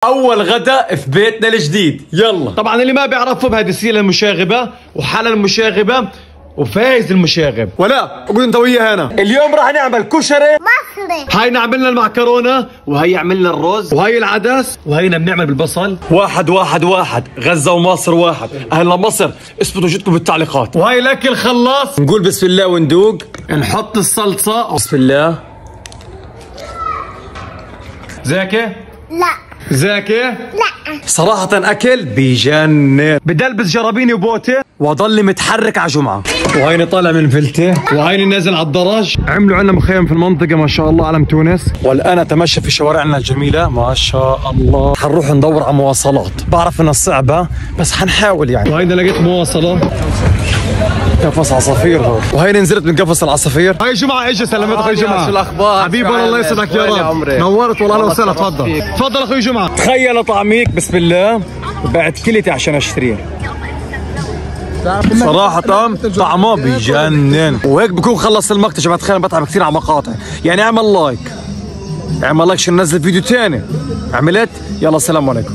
اول غداء في بيتنا الجديد. يلا طبعا اللي ما بيعرفهم هذه سيلا المشاغبه وحلا المشاغبه وفايز المشاغب. ولا قول انت وياه هنا. اليوم راح نعمل كشري مصري. هاي نعملنا المعكرونه وهي عملنا الرز وهي العدس وهينا بنعمل بالبصل. واحد واحد واحد، غزة ومصر واحد. اهل مصر اثبتوا جدكم بالتعليقات. وهي الاكل خلص. نقول بسم الله وندوق. نحط الصلصه. بسم الله. زاكي؟ لا. زاكي؟ لا. صراحة اكل بيجنن. بدلبس جرابيني وبوته واضل متحرك على جمعة. وهيني طالع من فلته وهيني نازل على الدرج. عملوا عنا مخيم في المنطقة ما شاء الله علم تونس. والآن أتمشى في شوارعنا الجميلة ما شاء الله. حنروح ندور على مواصلات، بعرف انها صعبة بس حنحاول يعني. وهيدا لقيت مواصلة. قفص عصافير هون. وهيني نزلت من قفص العصافير. هاي جمعة اجى سلمت اخوي جمعة. شو الأخبار؟ حبيبي الله يسعدك يا رب. نورت والله. اهلا وسهلا. تفضل تفضل اخوي جمعة. تخيل طعميك بسم الله بعت كليتي عشان اشتريه. صراحة طعمه بيجنن. وهيك بكون خلص المقطع. شباب تخيل بتعب كثير على مقاطع يعني. اعمل لايك عشان ننزل فيديو تاني. عملت؟ يلا السلام عليكم.